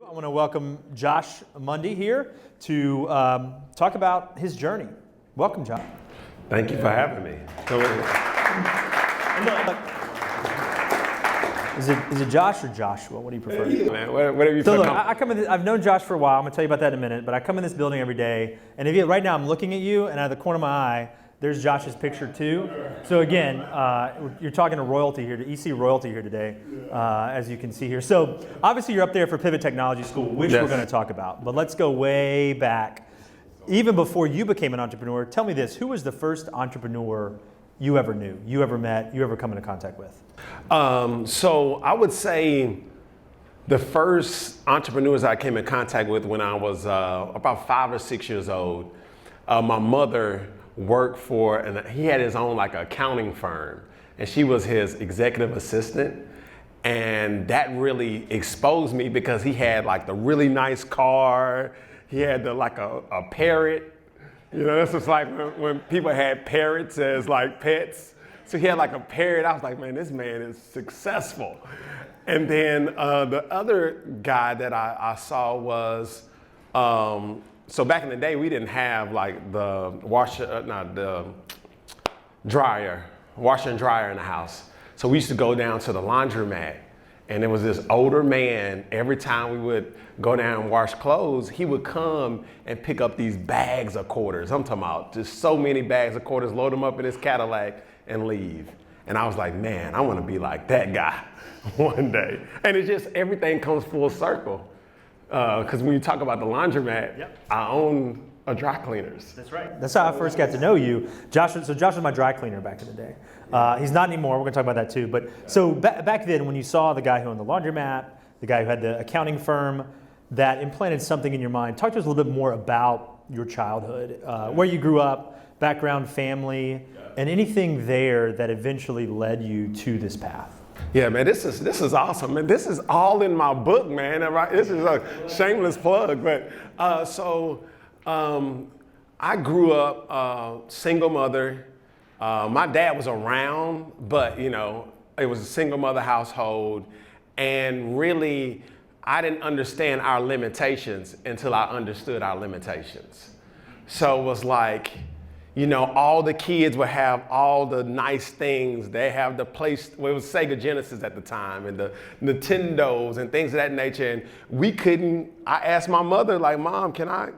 I want to welcome Josh Mundy here to talk about his journey. Welcome, Josh. Thank you for having me. Is it Josh or Joshua? What do you prefer? Man, whatever you So feel look, I come in. I've known Josh for a while. I'm gonna tell you about that in a minute. But I come in this building every day, and right now I'm looking at you, and out of the corner of my eye, there's Josh's picture too. So again, you're talking to royalty here, to EC royalty here today, as you can see here. So obviously you're up there for Pivot Technology School, which we're going to talk about. But let's go way back. Even before you became an entrepreneur, tell me this: who was the first entrepreneur you ever knew, you ever met, you ever come into contact with? So I would say the first entrepreneurs I came in contact with when I was about 5 or 6 years old, my mother worked for, and he had his own like accounting firm, and she was his executive assistant. And that really exposed me because he had like the really nice car. He had like a parrot. You know, this was like when people had parrots as like pets. So he had like a parrot. I was like, man, this man is successful. And then the other guy that I saw was, so back in the day, we didn't have like the washer and dryer in the house. So we used to go down to the laundromat, and there was this older man. Every time we would go down and wash clothes, he would come and pick up these bags of quarters. I'm talking about just so many bags of quarters, load them up in his Cadillac and leave. And I was like, man, I want to be like that guy one day. And it's just, everything comes full circle. Because when you talk about the laundromat, I own a dry cleaners. That's right. That's how I first got to know you. Josh was my dry cleaner back in the day. He's not anymore. We're going to talk about that too. But so back then, when you saw the guy who owned the laundromat, the guy who had the accounting firm, that implanted something in your mind. Talk to us a little bit more about your childhood, where you grew up, background, family, and anything there that eventually led you to this path. Yeah, man, this is awesome, man. This is all in my book, man. This is a shameless plug, but I grew up single mother. My dad was around, but you know, it was a single mother household, and really, I didn't understand our limitations until I understood our limitations. So it was like, you know, all the kids would have all the nice things. They have the place, well, it was Sega Genesis at the time, and the Nintendos and things of that nature. And we couldn't, I asked my mother, like, Mom, can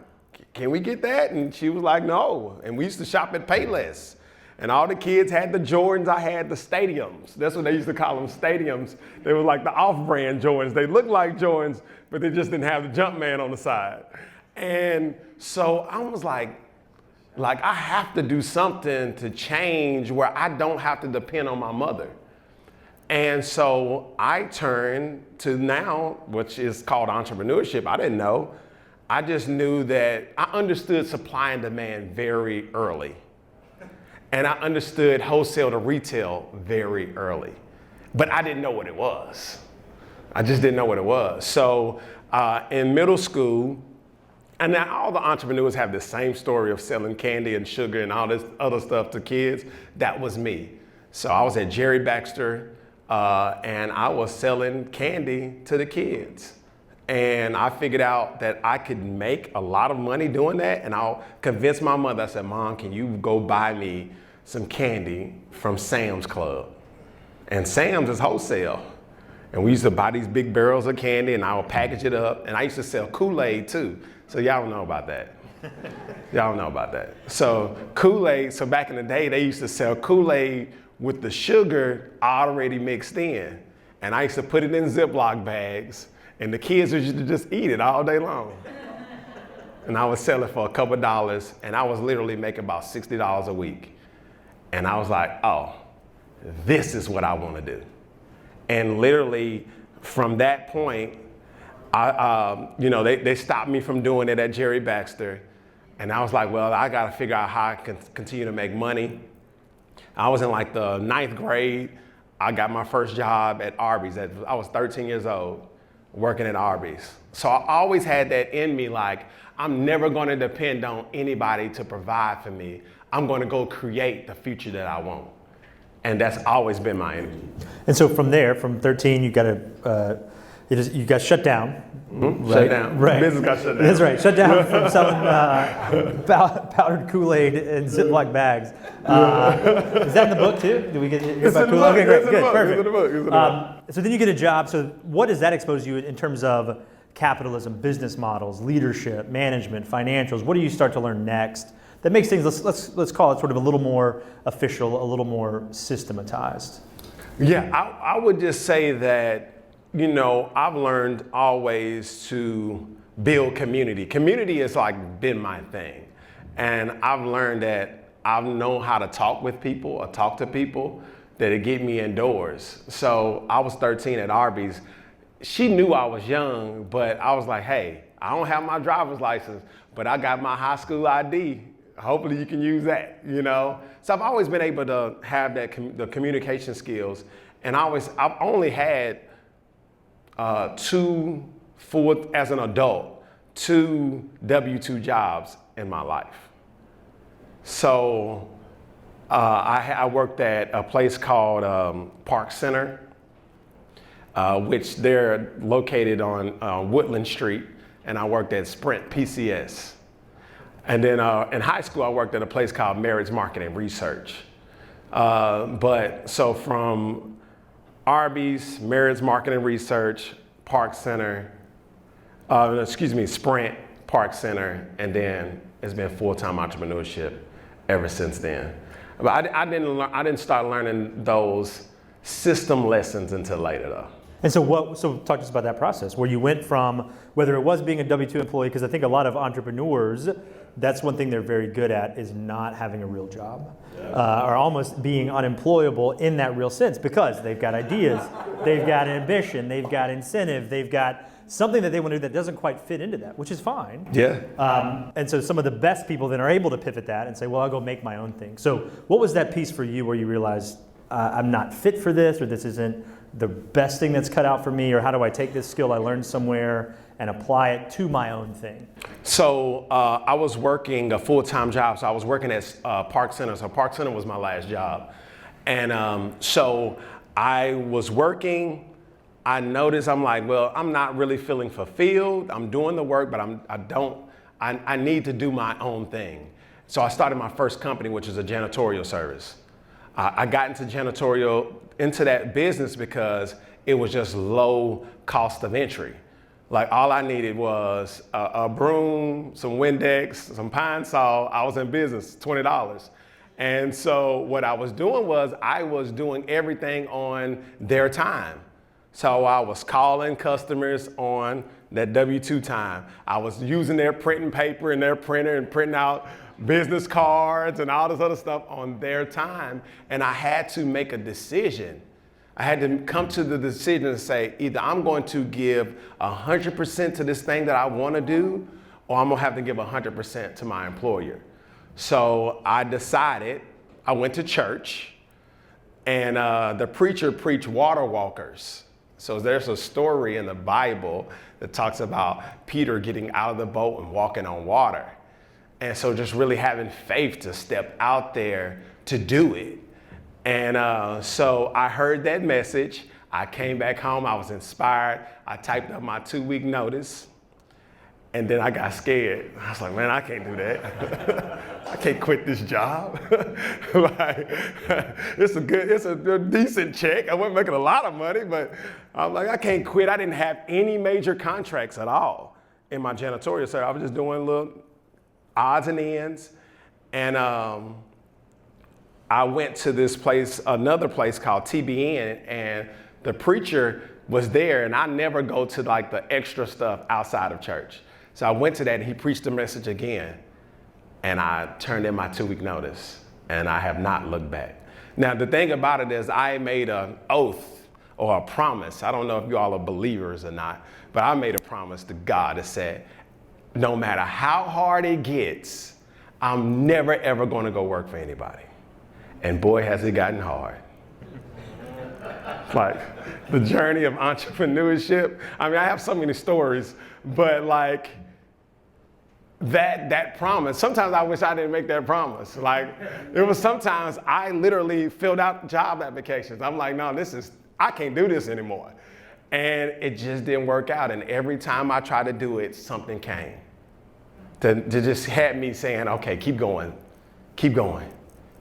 we get that? And she was like, no. And we used to shop at Payless. And all the kids had the Jordans, I had the Stadiums. That's what they used to call them, Stadiums. They were like the off-brand Jordans. They looked like Jordans, but they just didn't have the Jumpman on the side. And so I was like I have to do something to change where I don't have to depend on my mother. And so I turned to now, which is called entrepreneurship. I didn't know. I just knew that I understood supply and demand very early. And I understood wholesale to retail very early. But I didn't know what it was. I just didn't know what it was. So in middle school, and now all the entrepreneurs have the same story of selling candy and sugar and all this other stuff to kids. That was me. So I was at Jerry Baxter, and I was selling candy to the kids. And I figured out that I could make a lot of money doing that. And I'll convince my mother. I said, Mom, can you go buy me some candy from Sam's Club? And Sam's is wholesale. And we used to buy these big barrels of candy, and I would package it up. And I used to sell Kool-Aid too. So y'all don't know about that. Y'all don't know about that. So Kool-Aid, so back in the day, they used to sell Kool-Aid with the sugar already mixed in. And I used to put it in Ziploc bags, and the kids used to just eat it all day long. And I would sell it for a couple dollars, and I was literally making about $60 a week. And I was like, oh, this is what I want to do. And literally from that point, they stopped me from doing it at Jerry Baxter. And I was like, well, I got to figure out how I can continue to make money. I was in like the 9th grade. I got my first job at Arby's. I was 13 years old working at Arby's. So I always had that in me, like, I'm never going to depend on anybody to provide for me. I'm going to go create the future that I want. And that's always been my energy. And so from there, from 13, you got a You got shut down. Mm-hmm. Right? Shut down. Right. Business got shut down. That's right. Shut down from selling powdered Kool-Aid in Ziploc bags. Is that in the book too? Did we hear about Kool-Aid? Okay, great, good, perfect. So then you get a job. So what does that expose you in terms of capitalism, business models, leadership, management, financials? What do you start to learn next that makes things, let's call it sort of a little more official, a little more systematized? Yeah, I would just say that, I've learned always to build community. Community has been my thing. And I've learned that I've known how to talk with people or talk to people that it get me indoors. So I was 13 at Arby's. She knew I was young, but I was like, hey, I don't have my driver's license, but I got my high school ID. Hopefully you can use that, So I've always been able to have the communication skills. And I've only had as an adult, 2 W-2 jobs in my life. So I worked at a place called Park Center, which they're located on Woodland Street, and I worked at Sprint PCS. And then in high school, I worked at a place called Marriage Marketing Research. So from Arby's, Marriage Marketing Research, Park Center, Sprint, Park Center, and then it's been full-time entrepreneurship ever since then. But I didn't start learning those system lessons until later, though. And so talk to us about that process, where you went from, whether it was being a W-2 employee, because I think a lot of entrepreneurs, that's one thing they're very good at, is not having a real job, or almost being unemployable in that real sense, because they've got ideas, they've got ambition, they've got incentive, they've got something that they want to do that doesn't quite fit into that, which is fine. Yeah. And so some of the best people then are able to pivot that and say, well, I'll go make my own thing. So what was that piece for you where you realized, I'm not fit for this, or this isn't the best thing that's cut out for me, or how do I take this skill I learned somewhere and apply it to my own thing? So I was working a full-time job. So I was working at Park Center. So Park Center was my last job. And so I was working. I noticed, I'm like, well, I'm not really feeling fulfilled. I'm doing the work, but I need to do my own thing. So I started my first company, which is a janitorial service. I got into that business because it was just low cost of entry. Like all I needed was a broom, some Windex, some Pine Sol. I was in business, $20. And so what I was doing was I was doing everything on their time. So I was calling customers on that W-2 time. I was using their printing paper and their printer and printing out business cards and all this other stuff on their time. And I had to make a decision. I had to come to the decision to say, either I'm going to give 100% to this thing that I want to do, or I'm going to have to give 100% to my employer. So I decided, I went to church, and the preacher preached water walkers. So there's a story in the Bible that talks about Peter getting out of the boat and walking on water. And so just really having faith to step out there to do it. And so I heard that message. I came back home. I was inspired. I typed up my 2-week notice. And then I got scared. I was like, man, I can't do that. I can't quit this job. It's a decent check. I wasn't making a lot of money, but I'm like, I can't quit. I didn't have any major contracts at all in my janitorial service. I was just doing little odds and ends. And I went to this place, another place called TBN, and the preacher was there, and I never go to like the extra stuff outside of church. So I went to that, and he preached the message again, and I turned in my 2-week notice, and I have not looked back. Now, the thing about it is I made an oath or a promise. I don't know if you all are believers or not, but I made a promise to God that said, no matter how hard it gets, I'm never, ever going to go work for anybody. And boy, has it gotten hard. Like the journey of entrepreneurship. I mean, I have so many stories, but like that promise, sometimes I wish I didn't make that promise. Like it was sometimes I literally filled out job applications. I'm like, no, I can't do this anymore. And it just didn't work out. And every time I tried to do it, something came to just had me saying, okay, keep going, keep going,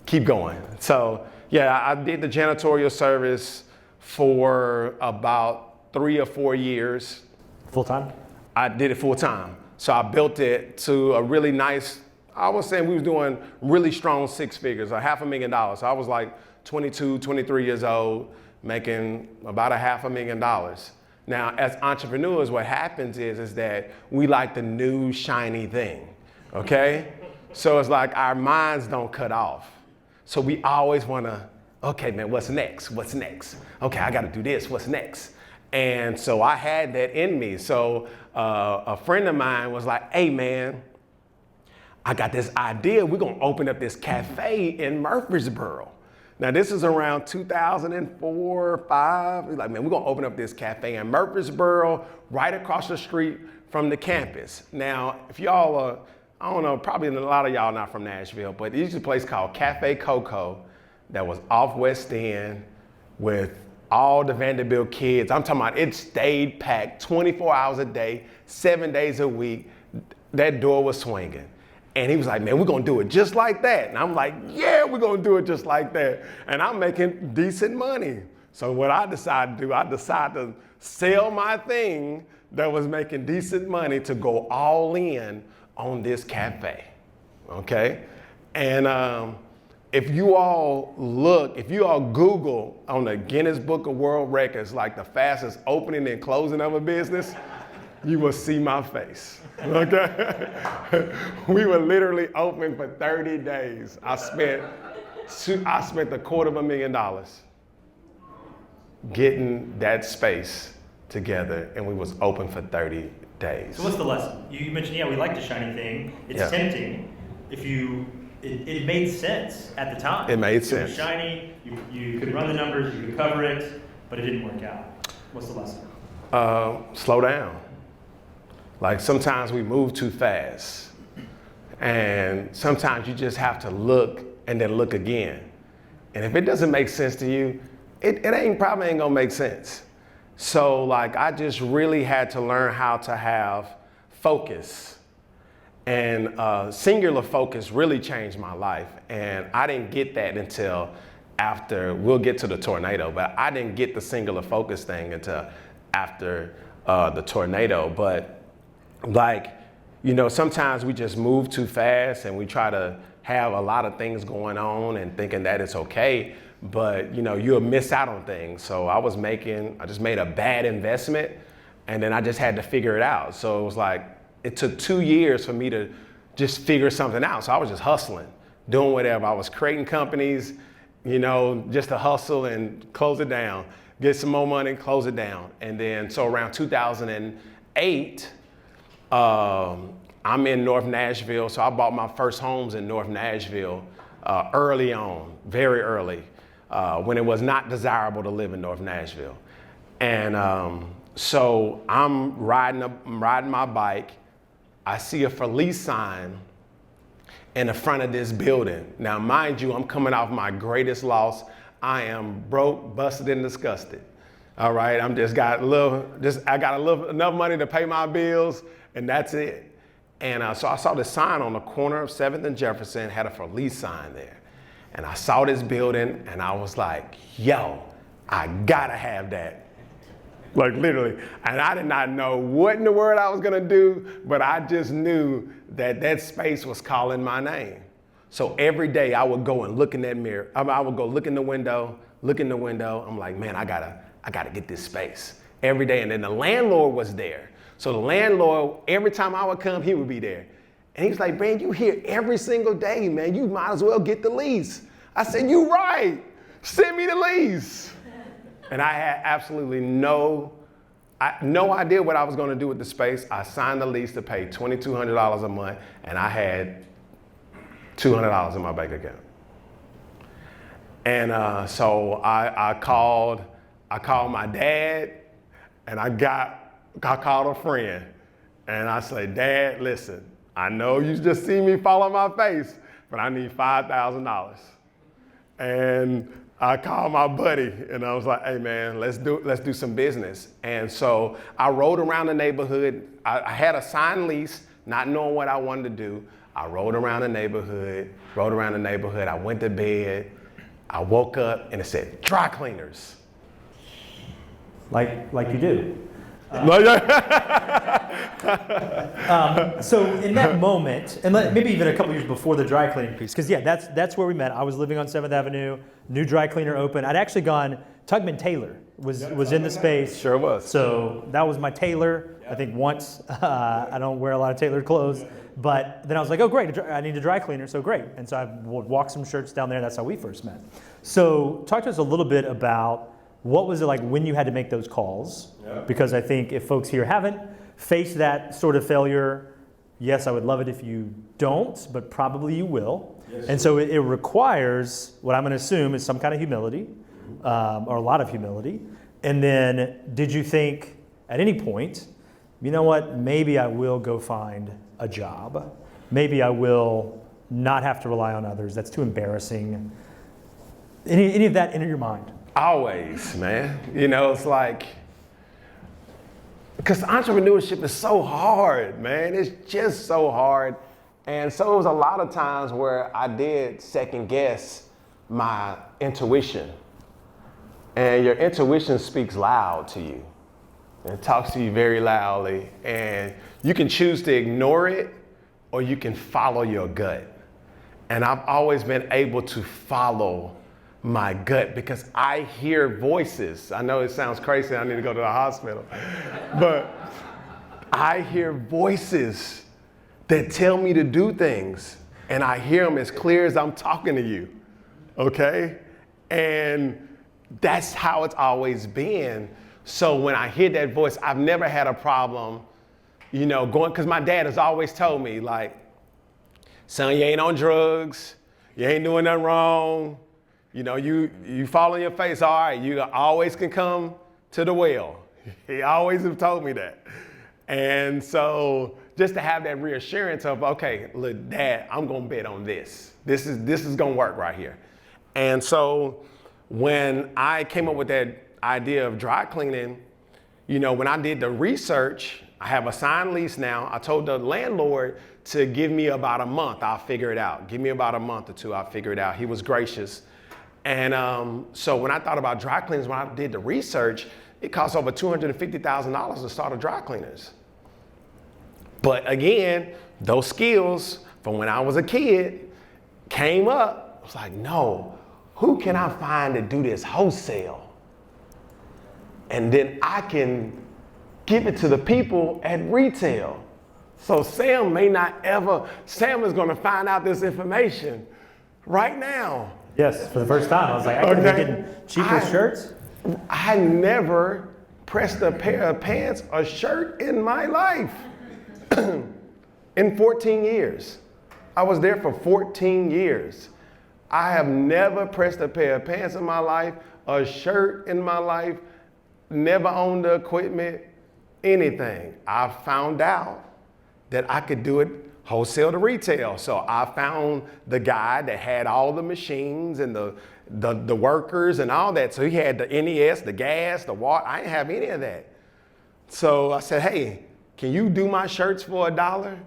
keep going. So yeah, I did the janitorial service for about 3 or 4 years. Full time? I did it full time. So I built it to a really nice, I was saying we was doing really strong 6 figures, $500,000. So I was like 22, 23 years old, making about $500,000. Now, as entrepreneurs, what happens is that we like the new shiny thing, okay? So it's like our minds don't cut off. So we always wanna, okay, man, what's next? What's next? Okay, I gotta do this, what's next? And so I had that in me. So a friend of mine was like, hey man, I got this idea. We're gonna open up this cafe in Murfreesboro. Now this is around 2004, 5. He's like, man, we're gonna open up this cafe in Murfreesboro, right across the street from the campus. Now, if y'all are, I don't know, probably a lot of y'all not from Nashville, but there's a place called Cafe Coco that was off West End with all the Vanderbilt kids. I'm talking about it stayed packed 24 hours a day, 7 days a week. That door was swinging. And he was like, man, we're gonna do it just like that. And I'm like, yeah, we're gonna do it just like that. And I'm making decent money. So what I decided to do, I decided to sell my thing that was making decent money to go all in on this cafe, okay? And if you all Google on the Guinness Book of World Records, like the fastest opening and closing of a business, you will see my face, okay? We were literally open for 30 days. I spent $250,000 getting that space together, and we was open for 30 days. So what's the lesson? You mentioned, yeah, we like the shiny thing. It's tempting. It made sense at the time. It made It sense. was shiny, you could run the numbers, you could cover it, but it didn't work out. What's the lesson? Slow down. Like sometimes we move too fast. And sometimes you just have to look and then look again. And if it doesn't make sense to you, it probably ain't gonna make sense. So like I just really had to learn how to have focus. And singular focus really changed my life. And I didn't get that until after, we'll get to the tornado, but I didn't get the singular focus thing until after the tornado. But like, you know, sometimes we just move too fast and we try to have a lot of things going on and thinking that it's okay, but you know, you'll miss out on things. So I just made a bad investment and then I just had to figure it out. So it was like, it took 2 years for me to just figure something out. So I was just hustling, doing whatever. I was creating companies, you know, just to hustle and close it down, get some more money, close it down. And then, so around 2008, I'm in North Nashville. So I bought my first homes in North Nashville early on, very early, when it was not desirable to live in North Nashville. And so I'm riding my bike. I see a for lease sign in the front of this building. Now, mind you, I'm coming off my greatest loss. I am broke, busted, and disgusted. All right, I got enough money to pay my bills, and that's it. And so I saw this sign on the corner of 7th and Jefferson, had a for lease sign there. And I saw this building, and I was like, yo, I gotta have that. Like literally, and I did not know what in the world I was gonna do, but I just knew that that space was calling my name. So every day I would go and look in that mirror. I would go look in the window. I'm like, man, I gotta get this space every day. And then the landlord was there. So the landlord, every time I would come, he would be there. And he was like, man, you here every single day, man. You might as well get the lease. I said, you right. Send me the lease. And I had absolutely no idea what I was going to do with the space. I signed the lease to pay $2,200 a month, and I had $200 in my bank account. And so I called my dad, and I called a friend, and I said, Dad, listen, I know you just see me fall on my face, but I need $5,000. And I called my buddy and I was like, hey man, let's do some business. And so I rode around the neighborhood. I had a signed lease, not knowing what I wanted to do. I rode around the neighborhood. I went to bed. I woke up and it said dry cleaners. Like you do. So in that moment, and maybe even a couple years before the dry cleaning piece, because that's where we met. I was living on 7th Avenue, new dry cleaner open. I'd actually gone, Tugman Taylor was in the space. Sure was. So that was my tailor, I think once. I don't wear a lot of tailored clothes, but then I was like, oh great, I need a dry cleaner, so great. And so I would walk some shirts down there, that's how we first met. So talk to us a little bit about what was it like when you had to make those calls? Yeah. Because I think if folks here haven't faced that sort of failure, yes, I would love it if you don't, but probably you will. Yes. And so it requires, what I'm going to assume is some kind of humility, or a lot of humility. And then did you think at any point, you know what, maybe I will go find a job. Maybe I will not have to rely on others. That's too embarrassing. Any of that enter your mind? Always, man. You know, it's like, because entrepreneurship is so hard, man. It's just so hard. And so it was a lot of times where I did second guess my intuition. And your intuition speaks loud to you. It talks to you very loudly. And you can choose to ignore it or you can follow your gut. And I've always been able to follow my gut because I hear voices. I know it sounds crazy, I need to go to the hospital. But I hear voices that tell me to do things and I hear them as clear as I'm talking to you, okay? And that's how it's always been. So when I hear that voice, I've never had a problem, you know, going, because my dad has always told me like, son, you ain't on drugs, you ain't doing nothing wrong. You know, you fall on your face, all right, you always can come to the well. He always have told me that. And so just to have that reassurance of, okay, look, Dad, I'm gonna bet on this. This is gonna work right here. And so when I came up with that idea of dry cleaning, you know, when I did the research, I have a signed lease now. I told the landlord to give me about a month, I'll figure it out. Give me about a month or two, I'll figure it out. He was gracious. And so when I thought about dry cleaners, when I did the research, it cost over $250,000 to start a dry cleaners. But again, those skills from when I was a kid came up. I was like, no, who can I find to do this wholesale? And then I can give it to the people at retail. So Sam is gonna find out this information right now. Yes, for the first time. I was like, I could be getting cheaper shirts. I never pressed a pair of pants or shirt in my life. In 14 years. I was there for 14 years. I have never pressed a pair of pants in my life, a shirt in my life, never owned the equipment, anything. I found out that I could do it wholesale to retail. So I found the guy that had all the machines and the workers and all that. So he had the NES, the gas, the water. I didn't have any of that. So I said, hey, can you do my shirts for $1?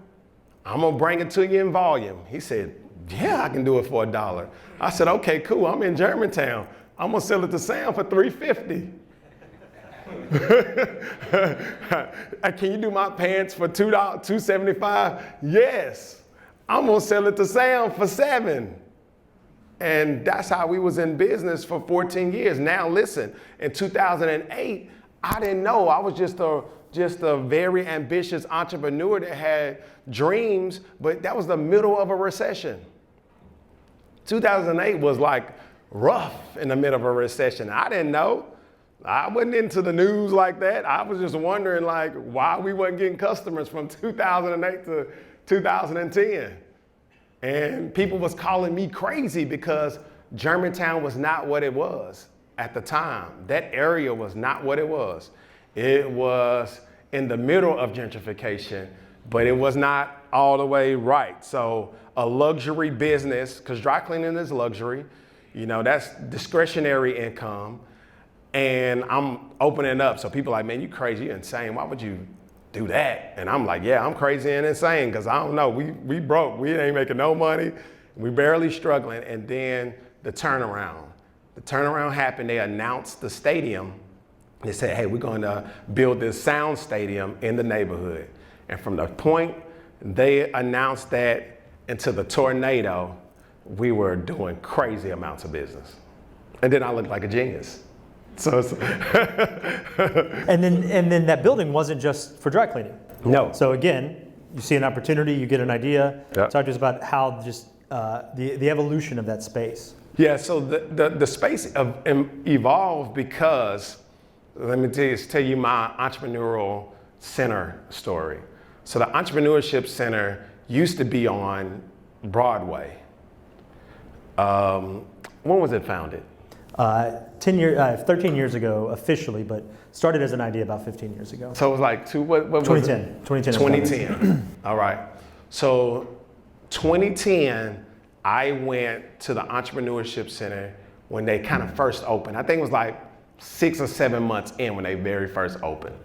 I'm gonna bring it to you in volume. He said, yeah, I can do it for $1. I said, okay, cool, I'm in Germantown. I'm gonna sell it to Sam for $350. Can you do my pants for $2.75? Yes. I'm gonna sell it to Sam for $7. And that's how we was in business for 14 years. Now listen, in 2008, I didn't know. I was just a very ambitious entrepreneur that had dreams, but that was the middle of a recession. 2008 was like rough in the middle of a recession. I didn't know. I wasn't into the news like that. I was just wondering like why we wasn't getting customers from 2008 to 2010. And people was calling me crazy because Germantown was not what it was at the time. That area was not what it was. It was in the middle of gentrification, but it was not all the way right. So a luxury business, because dry cleaning is luxury, That's discretionary income. And I'm opening up. So people are like, man, you crazy, you're insane. Why would you do that? And I'm like, yeah, I'm crazy and insane because I don't know. We broke. We ain't making no money. We barely struggling. And then the turnaround. The turnaround happened. They announced the stadium. They said, hey, we're going to build this sound stadium in the neighborhood. And from the point they announced that into the tornado, we were doing crazy amounts of business. And then I looked like a genius. So and then that building wasn't just for dry cleaning. No. So again, you see an opportunity, you get an idea. Yep. Talk to us about how just the evolution of that space. Yeah, so the space evolved because, let me tell you my entrepreneurial center story. So the Entrepreneurship Center used to be on Broadway. When was it founded? 13 years ago officially, but started as an idea about 15 years ago. So it was like 2010. 2010. All right. So 2010, I went to the Entrepreneurship Center when they kind of first opened. I think it was like 6 or 7 months in when they very first opened.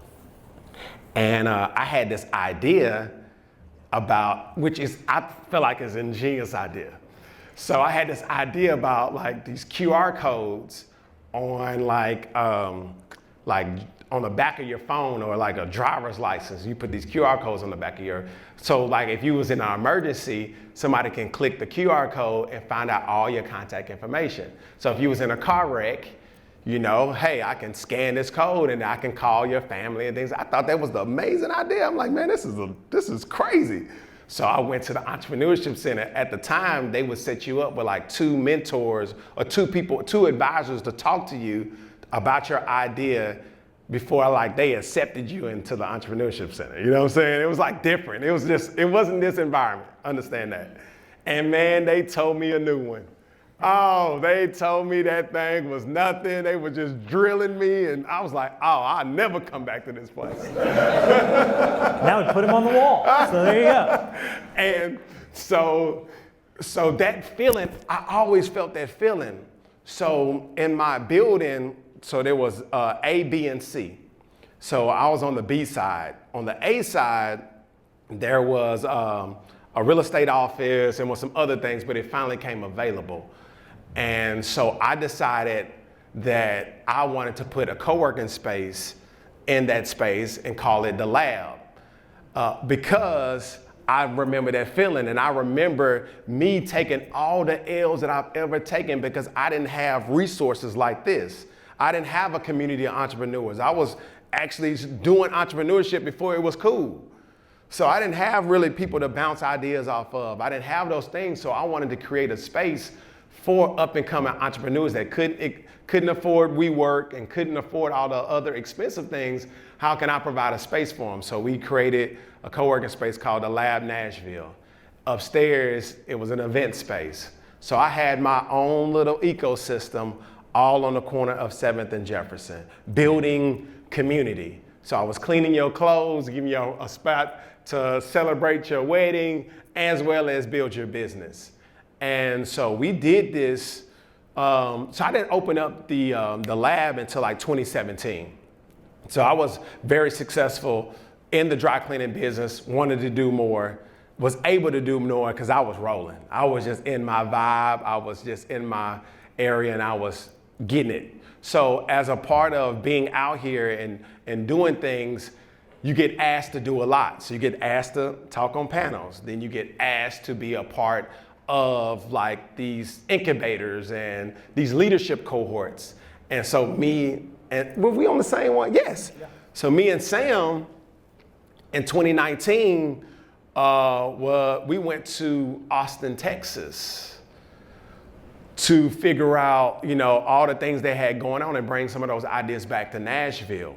And I had this idea about, I feel like is an ingenious idea. So I had this idea about like these QR codes on like on the back of your phone or like a driver's license. You put these QR codes on the back of so like if you was in an emergency, somebody can click the QR code and find out all your contact information. So if you was in a car wreck, hey, I can scan this code and I can call your family and things. I thought that was the amazing idea. I'm like, man, this is crazy. So I went to the Entrepreneurship Center. At the time, they would set you up with like 2 mentors or 2 advisors to talk to you about your idea before like they accepted you into the Entrepreneurship Center. You know what I'm saying? It was like different. It wasn't this environment. Understand that. And man, they told me a new one. Oh, they told me that thing was nothing. They were just drilling me. And I was like, oh, I'll never come back to this place. Now we put him on the wall. So there you go. And so that feeling, I always felt that feeling. So in my building, so there was A, B, and C. So I was on the B side. On the A side, there was a real estate office and some other things, but it finally came available. And so I decided that I wanted to put a co-working space in that space and call it the lab because I remember that feeling, and I remember me taking all the L's that I've ever taken because I didn't have resources like this. I didn't have a community of entrepreneurs. I was actually doing entrepreneurship before it was cool. So I didn't have really people to bounce ideas off of. I didn't have those things, so I wanted to create a space for up-and-coming entrepreneurs that couldn't afford WeWork and couldn't afford all the other expensive things. How can I provide a space for them? So we created a co-working space called the Lab Nashville. Upstairs, it was an event space. So I had my own little ecosystem all on the corner of 7th and Jefferson, building community. So I was cleaning your clothes, giving you a spot to celebrate your wedding, as well as build your business. And so we did this. So I didn't open up the lab until like 2017. So I was very successful in the dry cleaning business, wanted to do more, was able to do more because I was rolling. I was just in my vibe. I was just in my area and I was getting it. So as a part of being out here and doing things, you get asked to do a lot. So you get asked to talk on panels. Then you get asked to be a part of like these incubators and these leadership cohorts. And so were we on the same one? Yes. Yeah. So me and Sam in 2019, we went to Austin, Texas to figure out, all the things they had going on and bring some of those ideas back to Nashville.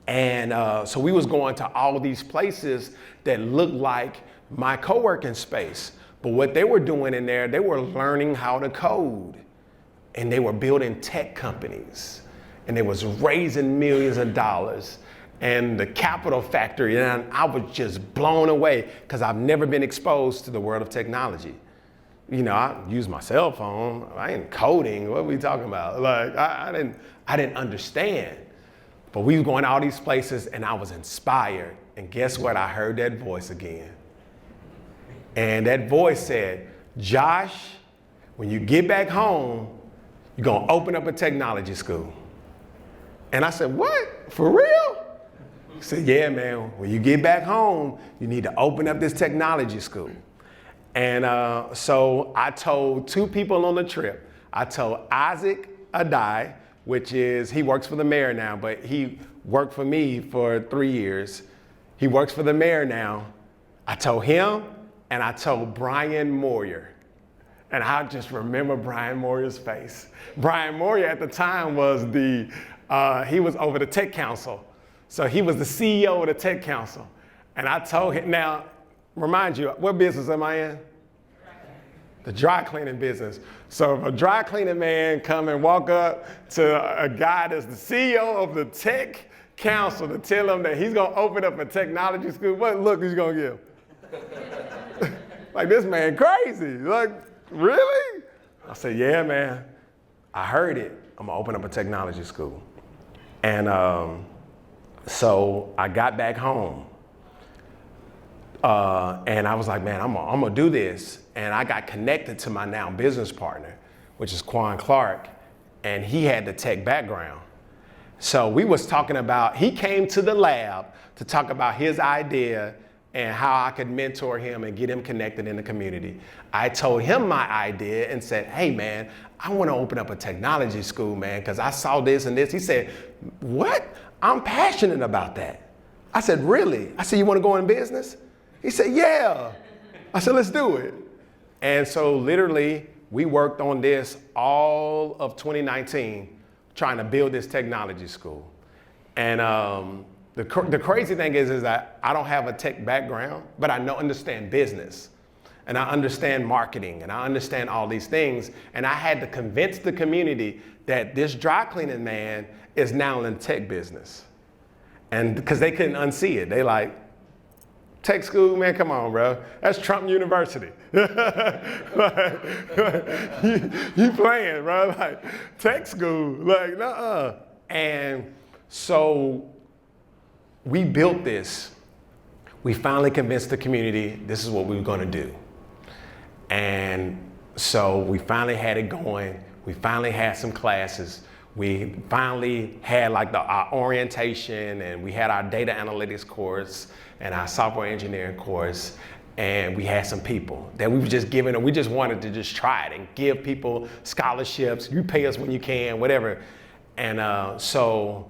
And so we was going to all these places that looked like my co-working space. But what they were doing in there, they were learning how to code. And they were building tech companies. And they was raising millions of dollars. And the capital factory, and I was just blown away because I've never been exposed to the world of technology. I use my cell phone. I ain't coding. What are we talking about? Like, I didn't understand. But we were going to all these places and I was inspired. And guess what? I heard that voice again. And that voice said, Josh, when you get back home, you're going to open up a technology school. And I said, what? For real? He said, yeah, man, when you get back home, you need to open up this technology school. And so I told two people on the trip. I told Isaac Adai, which is, he works for the mayor now, but he worked for me for 3 years. He works for the mayor now. I told him, and I told Brian Moyer. And I just remember Brian Moyer's face. Brian Moyer at the time was he was over the tech council. So he was the CEO of the tech council. And I told him, now, remind you, what business am I in? The dry cleaning business. So if a dry cleaning man come and walk up to a guy that's the CEO of the tech council to tell him that he's gonna open up a technology school, what look is he gonna give? Like, this man crazy. Like, really? I said, yeah, man, I heard it. I'm gonna open up a technology school. And so I got back home. And I was like, man, I'm gonna do this. And I got connected to my now business partner, which is Quan Clark, and he had the tech background. So we was talking about, he came to the lab to talk about his idea and how I could mentor him and get him connected in the community. I told him my idea and said, hey man, I wanna open up a technology school, man, because I saw this and this. He said, what? I'm passionate about that. I said, really? I said, you wanna go in business? He said, yeah. I said, let's do it. And so literally, we worked on this all of 2019, trying to build this technology school. And the crazy thing is that I don't have a tech background, but I understand business. And I understand marketing, and I understand all these things. And I had to convince the community that this dry cleaning man is now in the tech business. And because they couldn't unsee it. They like, tech school, man, come on, bro. That's Trump University. You playing, bro. Like, tech school, like, nuh-uh. And so we built this. We finally convinced the community this is what we were gonna do. And so we finally had it going. We finally had some classes. We finally had like our orientation, and we had our data analytics course and our software engineering course, and we had some people that we were just giving, and we just wanted to just try it and give people scholarships. You pay us when you can, whatever. And so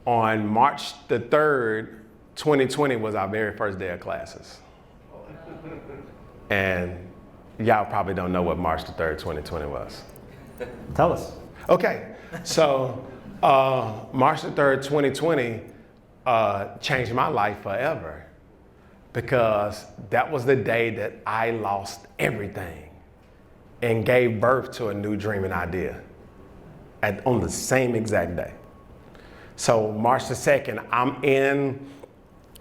on March the 3rd, 2020 was our very first day of classes. And y'all probably don't know what March the 3rd, 2020 was. Tell us. Okay, so March the 3rd, 2020 changed my life forever, because that was the day that I lost everything and gave birth to a new dream and idea on the same exact day. So March the 2nd, I'm in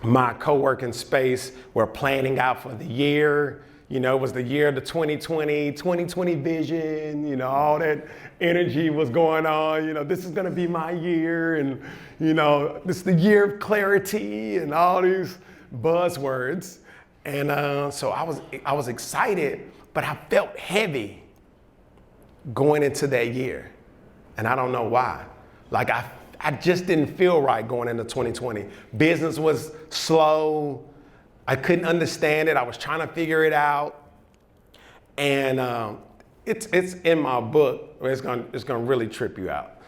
my co-working space. We're planning out for the year. You know, it was the year of the 2020 vision, you know, all that energy was going on. You know, this is gonna be my year, and, you know, this is the year of clarity and all these buzzwords. And so I was excited, but I felt heavy going into that year. And I don't know why. Like I just didn't feel right going into 2020. Business was slow. I couldn't understand it. I was trying to figure it out. And it's in my book. It's gonna really trip you out,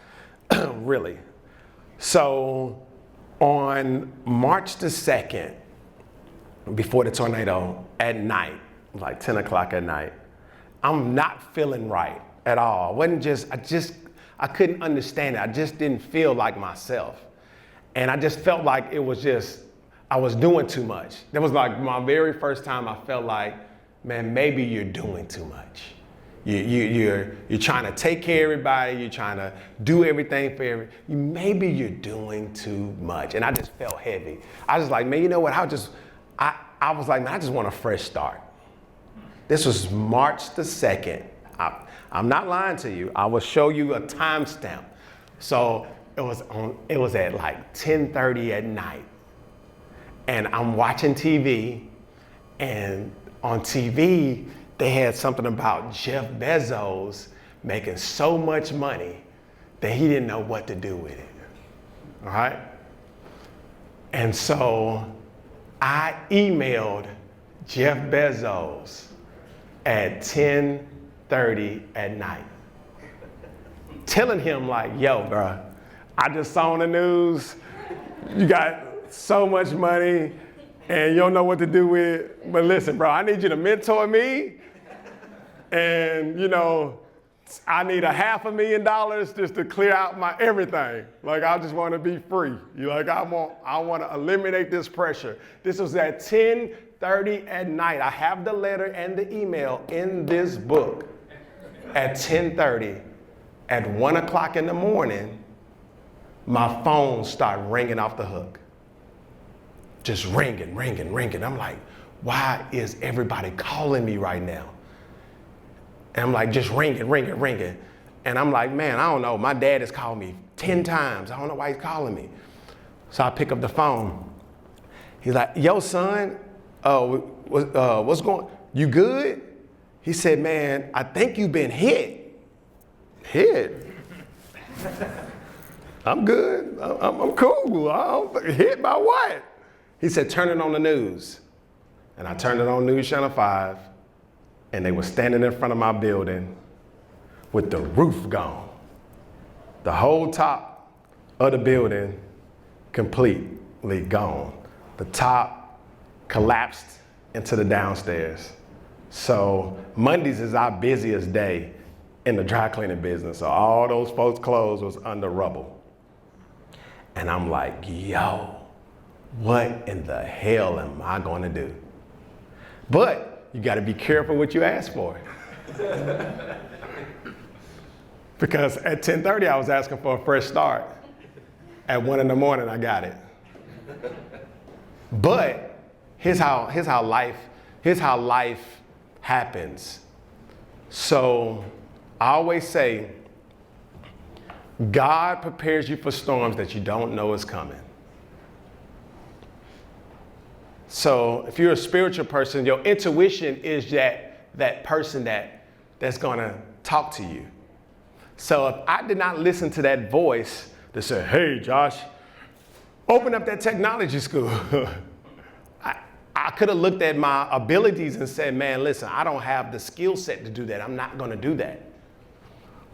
really. So on March the 2nd, before the tornado, at night, like 10 o'clock at night, I'm not feeling right at all. I couldn't understand it. I just didn't feel like myself. And I just felt like I was doing too much. That was like my very first time I felt like, man, maybe you're doing too much. You're trying to take care of everybody. You're trying to do everything maybe you're doing too much. And I just felt heavy. I was like, man, you know what? I was like, man, I just want a fresh start. This was March the 2nd. I'm not lying to you. I will show you a timestamp. So it was at like 10:30 at night. And I'm watching TV, and on TV, they had something about Jeff Bezos making so much money that he didn't know what to do with it. All right? And so I emailed Jeff Bezos at 10:30 at night, telling him like, yo, bro, I just saw on the news, you got so much money and you don't know what to do with it. But listen, bro, I need you to mentor me. And, you know, I need $500,000 just to clear out my everything. Like, I just want to be free. You like, I want to eliminate this pressure. This was at 10:30 at night. I have the letter and the email in this book. At 10:30, at 1 o'clock in the morning, my phone started ringing off the hook. Just ringing, ringing, ringing. I'm like, why is everybody calling me right now? And I'm like, just ringing, ringing, ringing. And I'm like, man, I don't know. My dad has called me 10 times. I don't know why he's calling me. So I pick up the phone. He's like, yo, son, what's going, you good? He said, man, I think you've been hit. Hit? I'm good. I'm cool. Hit by what? He said, turn it on the news. And I turned it on News Channel 5, and they were standing in front of my building with the roof gone. The whole top of the building completely gone. The top collapsed into the downstairs. So Mondays is our busiest day in the dry cleaning business. So all those folks' clothes was under rubble. And I'm like, yo, what in the hell am I gonna do? But you gotta be careful what you ask for. Because at 10:30, I was asking for a fresh start. At 1 in the morning, I got it. But here's how life happens. So I always say, God prepares you for storms that you don't know is coming. So if you're a spiritual person, your intuition is that person that's gonna talk to you. So if I did not listen to that voice that said, hey, Josh, open up that technology school. I could have looked at my abilities and said, man, listen, I don't have the skill set to do that. I'm not gonna do that.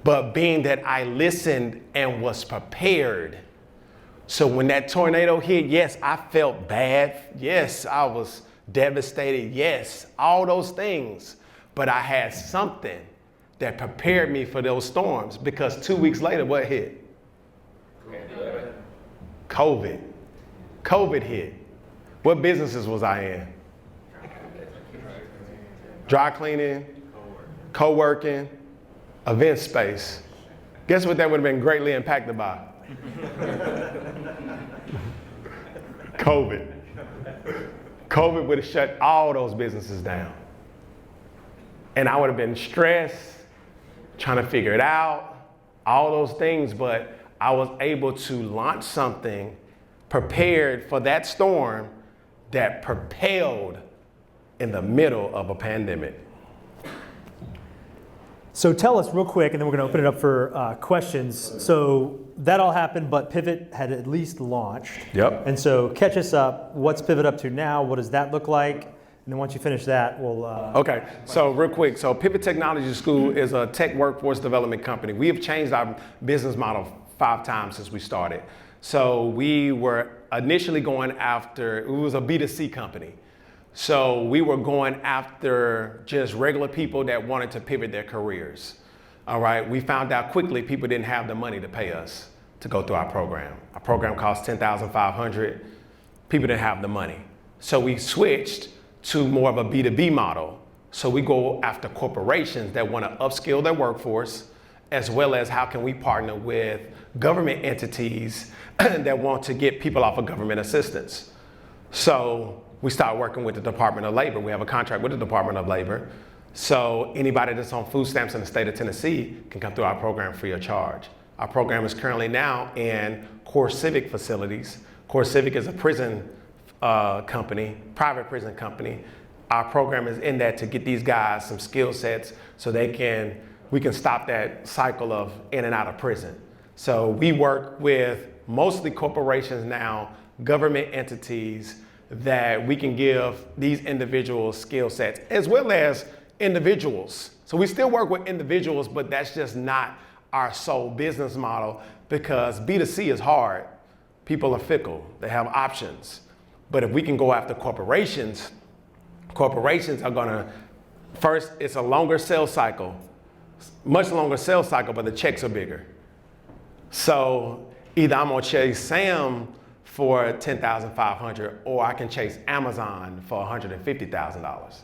But being that I listened and was prepared, so when that tornado hit, yes, I felt bad. Yes, I was devastated. Yes, all those things. But I had something that prepared me for those storms, because 2 weeks later, what hit? COVID. COVID hit. What businesses was I in? Dry cleaning, co-working, event space. Guess what that would have been greatly impacted by? COVID. COVID would have shut all those businesses down. And I would have been stressed, trying to figure it out, all those things, but I was able to launch something prepared for that storm that propelled in the middle of a pandemic. So tell us real quick, and then we're going to open it up for questions. So that all happened, but Pivot had at least launched. Yep. And so catch us up. What's Pivot up to now? What does that look like? And then once you finish that, we'll... Okay, so real quick. So Pivot Technology School is a tech workforce development company. We have changed our business model 5 times since we started. So we were initially going after, it was a B2C company. So we were going after just regular people that wanted to pivot their careers. All right, we found out quickly people didn't have the money to pay us to go through our program. Our program cost $10,500. People didn't have the money. So we switched to more of a B2B model. So we go after corporations that want to upskill their workforce, as well as how can we partner with government entities that want to get people off of government assistance. So we start working with the Department of Labor. We have a contract with the Department of Labor So anybody that's on food stamps in the state of Tennessee can come through our program free of charge. Our program is currently now in Core Civic facilities. Core Civic is a prison company, private prison company. Our program is in that to get these guys some skill sets so we can stop that cycle of in and out of prison. So we work with mostly corporations now, government entities, that we can give these individuals skill sets, as well as individuals. So we still work with individuals, but that's just not our sole business model, because B2C is hard. People are fickle, they have options. But if we can go after corporations are gonna, first, it's a longer sales cycle, much longer sales cycle, but the checks are bigger. So either I'm gonna chase Sam for $10,500, or I can chase Amazon for $150,000.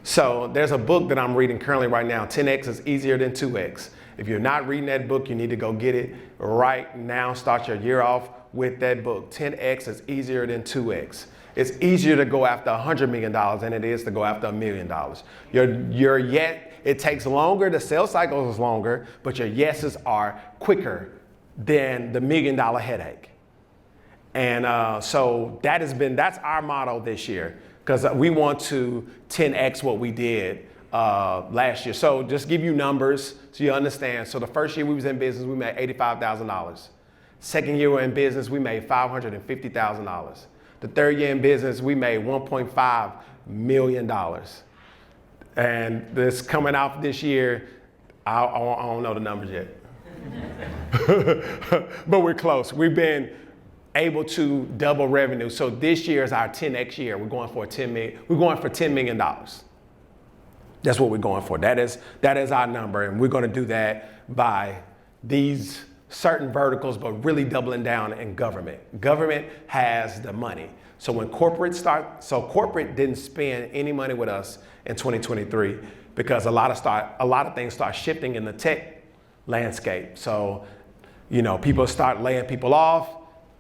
So there's a book that I'm reading currently right now, 10X is easier than 2X. If you're not reading that book, you need to go get it right now. Start your year off with that book. 10X is easier than 2X. It's easier to go after $100 million than it is to go after $1 million. It takes longer, the sales cycle is longer, but your yeses are quicker than the $1 million headache. And so that's our motto this year, because we want to 10X what we did last year. So just give you numbers so you understand. So the first year we was in business, we made $85,000. Second year we were in business, we made $550,000. The third year in business, we made $1.5 million. And this coming out this year, I don't know the numbers yet. But we're close. We've been able to double revenue. So this year is our 10X year. We're going for $10 million. That's what we're going for. That is our number. And we're going to do that by these certain verticals, but really doubling down in government. Government has the money. So when corporate didn't spend any money with us in 2023 because a lot of things start shifting in the tech landscape. So, people start laying people off.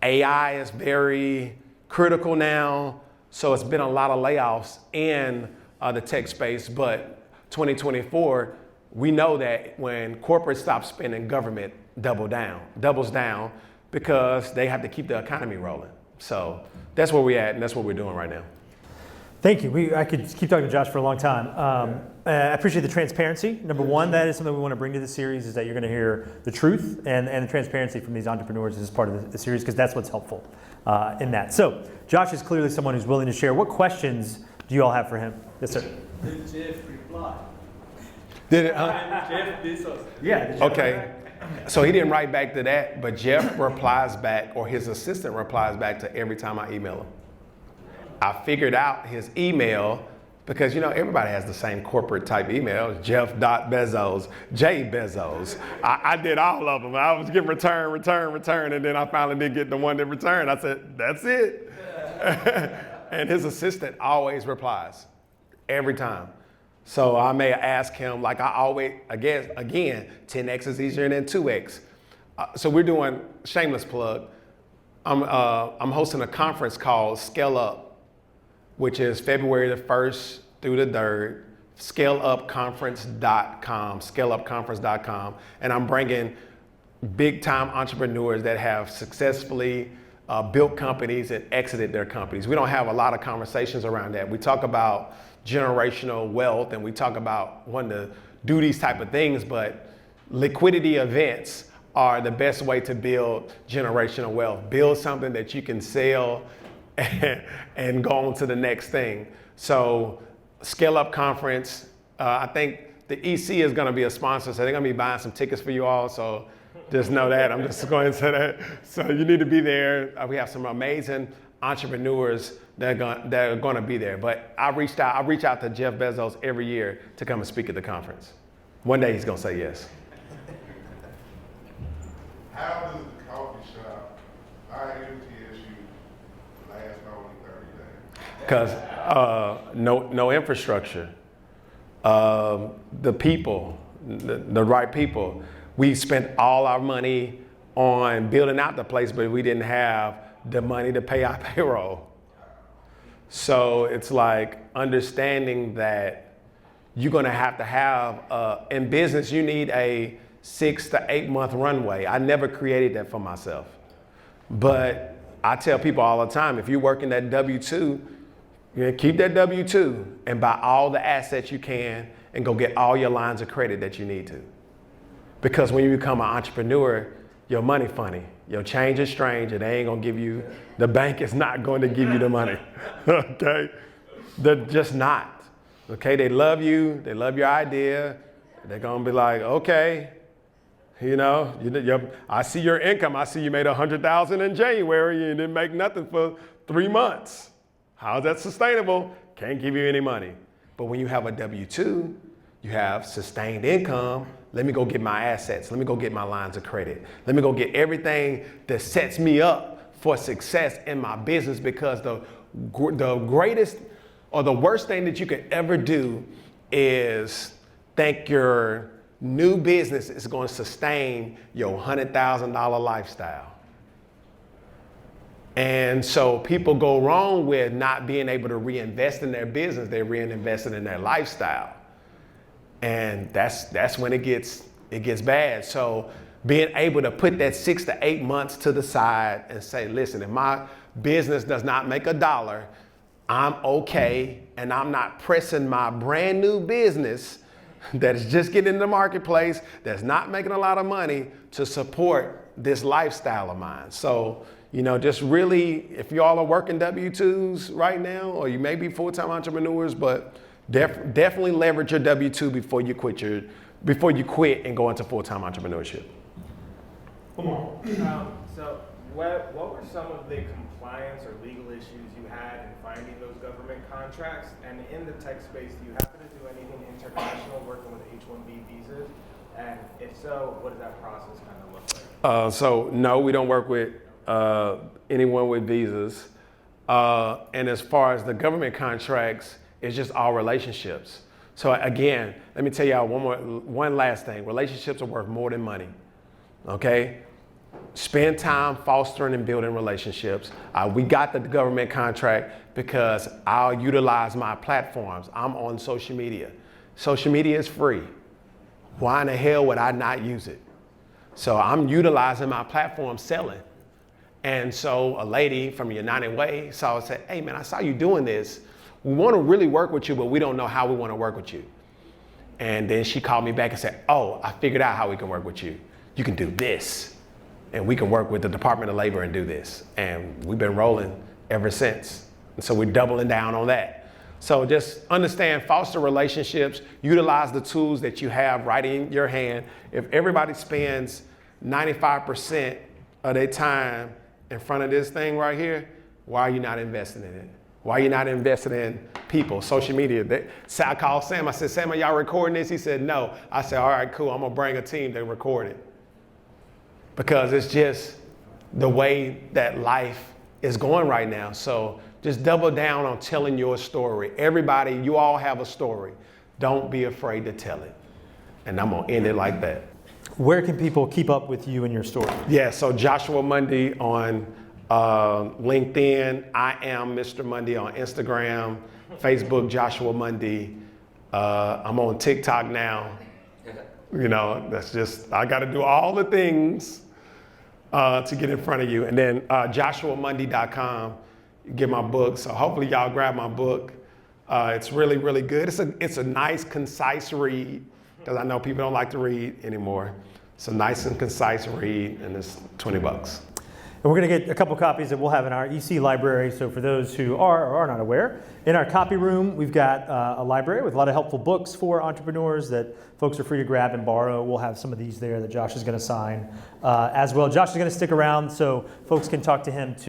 AI is very critical now. So it's been a lot of layoffs in the tech space, but 2024, we know that when corporate stops spending, government doubles down because they have to keep the economy rolling. So that's where we're at, and that's what we're doing right now. Thank you. I could keep talking to Josh for a long time. I appreciate the transparency. Number one, that is something we want to bring to the series, is that you're going to hear the truth and the transparency from these entrepreneurs as part of the series, because that's what's helpful in that. So Josh is clearly someone who's willing to share. What questions do you all have for him? Yes, sir. Did Jeff reply? Did it? Jeff Bezos. Yeah. Okay. So he didn't write back to that, but Jeff replies back, or his assistant replies back to every time I email him. I figured out his email because, everybody has the same corporate type email, Jeff.Bezos, J Bezos. I did all of them. I was getting return, and then I finally did get the one that returned. I said, that's it. And his assistant always replies every time. So I may ask him, like I always, again, 10X is easier than 2X. So we're doing, shameless plug, I'm hosting a conference called Scale Up, which is February the 1st through the 3rd, scaleupconference.com, and I'm bringing big time entrepreneurs that have successfully built companies and exited their companies. We don't have a lot of conversations around that. We talk about generational wealth and we talk about wanting to do these type of things, but liquidity events are the best way to build generational wealth. Build something that you can sell and go on to the next thing. So Scale Up Conference, I think the EC is gonna be a sponsor, so they're gonna be buying some tickets for you all, so just know that. I'm just going to say that. So you need to be there. We have some amazing entrepreneurs that are going to be there. But I reach out to Jeff Bezos every year to come and speak at the conference. One day he's going to say yes. How does the coffee shop IMTSU last only 30 days? Because no infrastructure. The people, the right people. We spent all our money on building out the place, but we didn't have the money to pay our payroll. So it's like understanding that you're going to have, in business, you need a 6 to 8 month runway. I never created that for myself. But I tell people all the time, if you're working that W-2, keep that W-2 and buy all the assets you can and go get all your lines of credit that you need to. Because when you become an entrepreneur, your money funny. Your change is strange and they ain't gonna give you, the bank is not going to give you the money, okay? They're just not, okay? They love you, they love your idea. They're gonna be like, okay, I see your income. I see you made $100,000 in January and didn't make nothing for 3 months. How's that sustainable? Can't give you any money. But when you have a W-2, you have sustained income. Let me go get my assets. Let me go get my lines of credit. Let me go get everything that sets me up for success in my business, because the greatest or the worst thing that you could ever do is think your new business is going to sustain your $100,000 lifestyle. And so people go wrong with not being able to reinvest in their business. They're reinvesting in their lifestyle. And that's when it gets bad. So being able to put that 6 to 8 months to the side and say, listen, if my business does not make $1, I'm okay, and I'm not pressing my brand new business that is just getting in the marketplace, that's not making a lot of money, to support this lifestyle of mine. So, just really, if y'all are working W-2s right now, or you may be full-time entrepreneurs, but definitely leverage your W-2 before you quit and go into full-time entrepreneurship. One more. So what were some of the compliance or legal issues you had in finding those government contracts? And in the tech space, do you happen to do anything international, working with H-1B visas? And if so, what does that process kind of look like? So no, we don't work with anyone with visas. And as far as the government contracts, it's just all relationships. So again, let me tell y'all one last thing. Relationships are worth more than money, okay? Spend time fostering and building relationships. We got the government contract because I'll utilize my platforms. I'm on social media. Social media is free. Why in the hell would I not use it? So I'm utilizing my platform selling. And so a lady from United Way saw and said, hey man, I saw you doing this. We want to really work with you, but we don't know how we want to work with you. And then she called me back and said, oh, I figured out how we can work with you. You can do this. And we can work with the Department of Labor and do this. And we've been rolling ever since. And so we're doubling down on that. So just understand, foster relationships, utilize the tools that you have right in your hand. If everybody spends 95% of their time in front of this thing right here, why are you not investing in it? Why are you not investing in people, social media? I called Sam, I said, Sam, are y'all recording this? He said, no. I said, all right, cool, I'm gonna bring a team to record it. Because it's just the way that life is going right now. So just double down on telling your story. Everybody, you all have a story. Don't be afraid to tell it. And I'm gonna end it like that. Where can people keep up with you and your story? Yeah, so Joshua Mundy on LinkedIn. I am Mr. Mundy on Instagram, Facebook, Joshua Mundy. I'm on TikTok now. That's just, I got to do all the things to get in front of you. And then joshuamundy.com, get my book. So hopefully y'all grab my book. It's really, really good. It's a nice, concise read, because I know people don't like to read anymore. It's a nice and concise read, and it's $20. And we're going to get a couple copies that we'll have in our EC library. So for those who are or are not aware, in our copy room, we've got a library with a lot of helpful books for entrepreneurs that folks are free to grab and borrow. We'll have some of these there that Josh is going to sign as well. Josh is going to stick around so folks can talk to him too.